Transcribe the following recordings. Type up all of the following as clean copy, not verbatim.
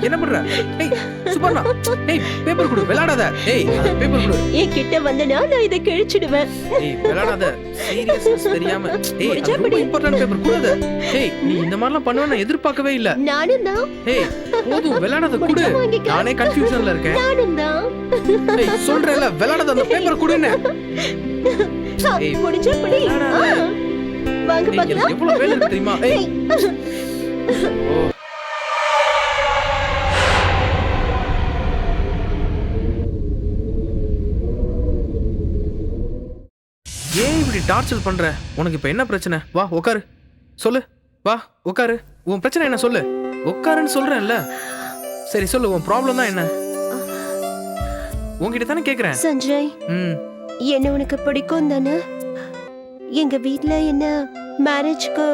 என்ன பண்ற? ஏய் சுபர்ணா, ஏய் பேப்பர் கொடு, விளையாடாத. ஏய் பேப்பர் கொடு. என் கிட்ட வந்தனா நான் இத கிழிச்சிடுவேன். ஏய் விளையாடாத, சீரியஸ்னஸ் தெரியாம. ஏய் அது ரொம்ப இம்பார்ட்டன்ட் பேப்பர் கொடு. ஏய் நீ இந்த மாதிரிலாம் பண்ணுவ நான் எதிர்பார்க்கவே இல்ல. நானும் தான். ஏய் போதும் விளையாடாத கொடு. நானே கன்ஃபியூஷன்ல இருக்கேன். நானும் தான். ஏய் சொல்றேன்ல விளையாடாத, அந்த பேப்பர் கொடுன்னு. ஏய் முடிஞ்சா படி. வாங்க பார்க்கலாம். எவ்வளவு வேலை இருக்கு தெரியுமா? ஏய் ஏன் இப்படி டார்ச்சர் பண்ற? உனக்கு இப்ப என்ன பிரச்சனை? வா உட்காரு, சொல்லு. வா உட்காரு, உன் பிரச்சனை என்ன சொல்லு. உட்காருன்னு சொல்றேன்ல. சரி சொல்லு, உன் ப்ராப்ளம் தான் என்ன? உன்கிட்ட தானே கேக்குறேன். சஞ்சய், என்ன உனக்கு பிடிக்கும் தானே? எங்க வீட்ல என்ன மேரேஜ்க்கு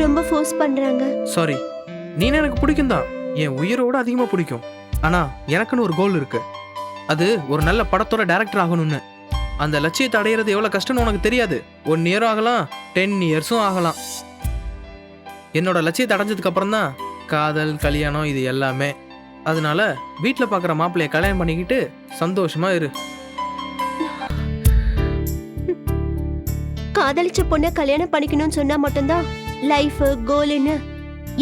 ரொம்ப ஃபோர்ஸ் பண்றாங்க. சாரி, நீனே எனக்கு பிடிக்கும் தான், என் உயிரோட அதிகமா பிடிக்கும். ஆனா எனக்குன்னு ஒரு கோல் இருக்கு. அது ஒரு நல்ல படத்தோட டைரக்டர் ஆகணும்னு. அந்த லட்சியத்தை அடையிறது எவ்வளவு கஷ்டம்னு உனக்கு தெரியாது. 1 இயர் ஆகலாம், 10 இயர்ஸும் ஆகலாம். என்னோட லட்சியத்தை அடைஞ்சதுக்கு அப்புறம் தான் காதல், கல்யாணம் இது எல்லாமே. அதனால வீட்டில் பார்க்குற மாப்பிள்ளைய கல்யாணம் பண்ணிக்கிட்டு சந்தோஷமா இரு. காதலிச்ச பொண்ணை கல்யாணம் பண்ணிக்கணும்னு சொன்னா மட்டும்தான் லைஃப் கோல்னு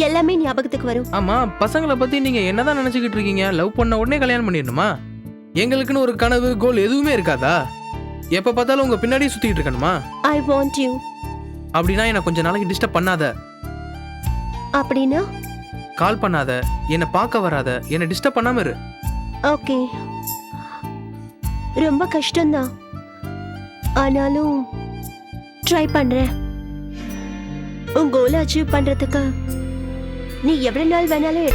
எல்லாமே ஞாபகத்துக்கு வரும். ஆமா, பசங்களை பத்தி நீங்க என்னதான் நினைச்சுக்கிட்டு இருக்கீங்க? லவ் பண்ண உடனே கல்யாணம் பண்ணிடணுமா? எங்களுக்குன்னு ஒரு கனவு, கோல் எதுவுமே இருக்காதா? எப்ப பார்த்தாலும் உங்க பின்னாடியே சுத்திட்டு இருக்கணுமா? I want you. அப்படின்னா என்ன கொஞ்ச நாளைக்கு டிஸ்டர்ப் பண்ணாத. அப்படின்னா கால் பண்ணாத, என்ன பார்க்க வராத, என்ன டிஸ்டர்ப் பண்ணாம இரு. ஓகே. ரொம்ப கஷ்டம்தான், ஆனாலும் ட்ரை பண்றேன். உன் கோலை அச்சீவ் பண்றதுக்கு நீ எவ்வளவு நாள் வேணாலும்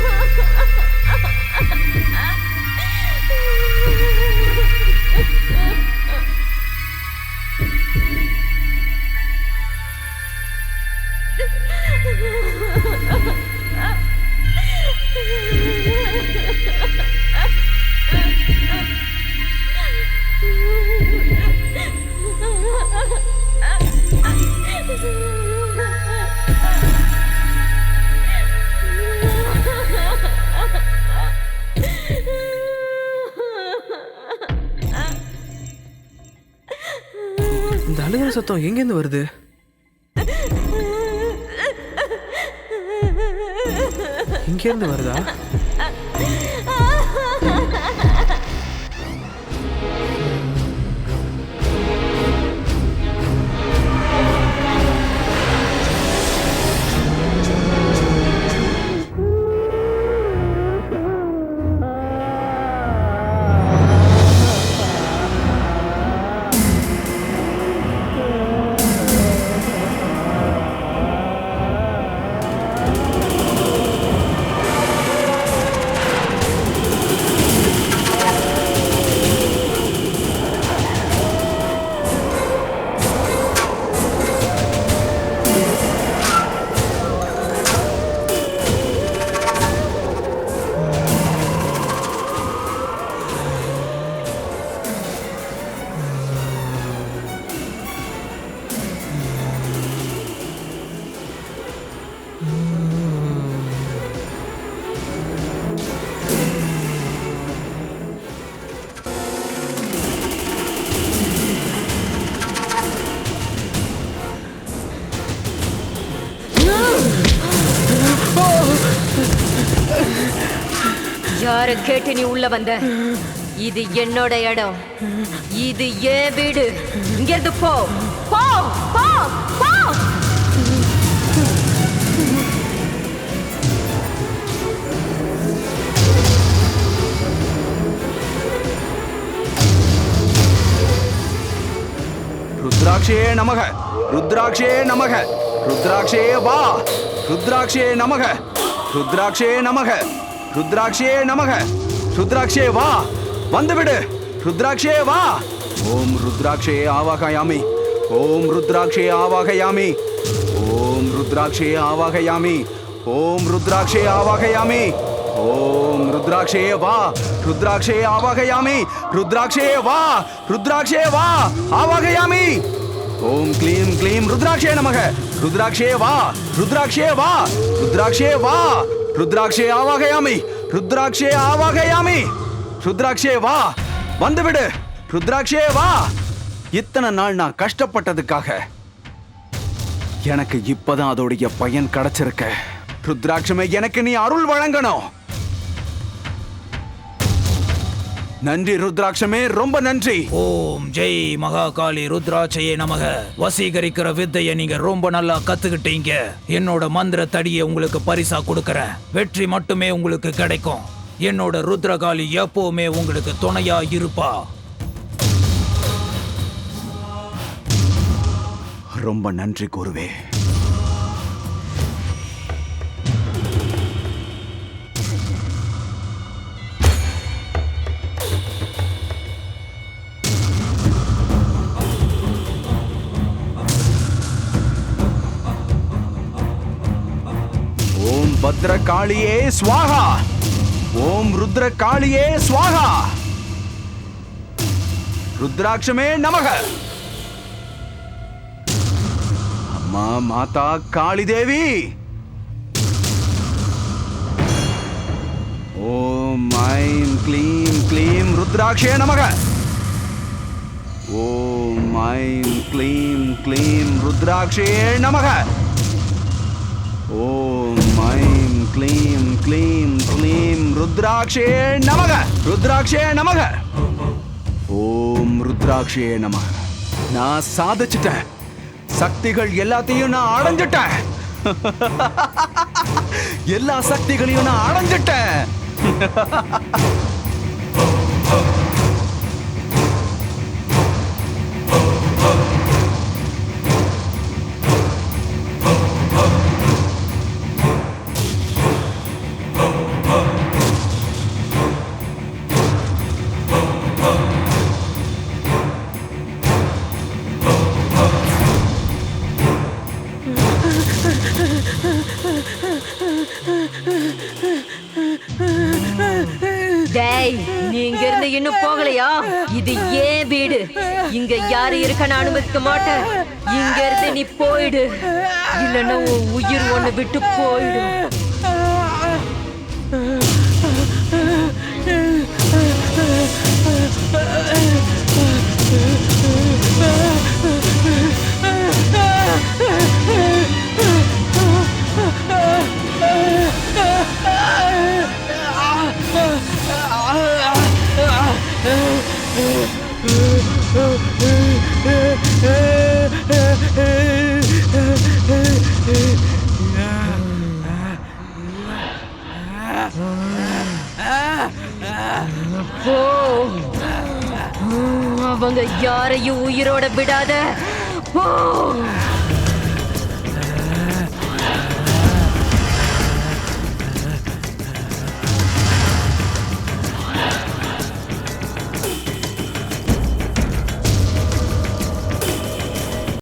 இந்த அழுகிற சத்தம் எங்கேருந்து வருது? இங்கேருந்து வருதா? யார கேட்டு நீ உள்ள வந்த? இது என்னோட இடம், இது என் வீடு. இங்கிருந்து போ போ போ போ. ருத்ராட்சே நமக, ருத்ராட்சே நமக, ருத்ராட்சே வா, ருத்ராட்சே நமக, ருத்ராட்சே நமக, ருத்ராட்சே நமக, ருத்ராட்சே வா, வந்துவிடு, ருத்ராட்சே வா. ஓம் ருத்ராட்சே ஆவாகயாமி, ஓம் ருத்ராட்சே ஆவாகயாமி, ஓம் ருத்ராட்சே ஆவாகயாமி, ஓம் ருத்ராட்சே ஆவாகயாமி, ஓம் ருத்ராட்சே வா, ருத்ராட்சே ஆவாகயாமி, ருத்ராட்சே வா, ருத்ராட்சே வா, ஆவாகயாமி. ஓம் க்ளீம் க்ளீம் ருத்ராட்சே நமக, ருத்ராட்சே வா ருத்ராட்சே வா ருத்ராட்சே வா ருத்ராட்சே ஆவாகயாமி ருத்ராட்சே ஆவாகயாமி ருத்ராட்சே வா வந்துவிடு ருத்ராட்சே வா இத்தனை நாள் நான் கஷ்டப்பட்டதுக்காக எனக்கு இப்பதான் அதோடைய பயன் கிடைச்சிருக்க ருத்ராட்சமே எனக்கு நீ அருள் வழங்கணும் நன்றி ருத்ராட்சமே ரொம்ப நன்றி ஓம் ஜெய் மகாகாளி ருத்ராட்சையே நமக வசீகரிக்கிற வித்தையை நீங்க ரொம்ப நல்லா கத்துக்கிட்டீங்க என்னோட மந்திர தடியை உங்களுக்கு பரிசா கொடுக்கறேன் வெற்றி மட்டுமே உங்களுக்கு கிடைக்கும் என்னோட ருத்ரகாளி எப்பவுமே உங்களுக்கு துணையா இருப்பா ரொம்ப நன்றி குருவே ஓம் பத்ரகாளியே ஸ்வாஹா ஓம் ருத்ரகாளியே ஸ்வாஹா ருத்ராட்சமே நமக அம்மா மாதா காளி தேவி ஓம் ஐம் க்ளீம் க்ளீம் ருத்ராட்சே நமக ஓம் ஐம் க்ளீம் க்ளீம் ருத்ராட்சே நமக ஓம் ஐம் க்ளீம் க்ளீம் க்ளீம் ருத்ராட்சே நமக ருத்ராட்சே நமக ஓம் ருத்ராட்சே நமக நான் சாதிச்சிட்டேன் சக்திகள் எல்லாத்தையும் நான் அடைஞ்சிட்டேன் எல்லா சக்திகளையும் நான் அடைஞ்சிட்டேன் டேய் நீங்க இருந்து இன்னும் போகலையா இது ஏன் வீடு இங்க யாரு இருக்க நான் அனுமதிக்க மாட்டேன் இங்க இருந்து நீ போயிடு இல்லன்னா உன் உயிர் ஒண்ணு விட்டு போயிடும் போ அவங்க யாரையும் உயிரோட விடாத போ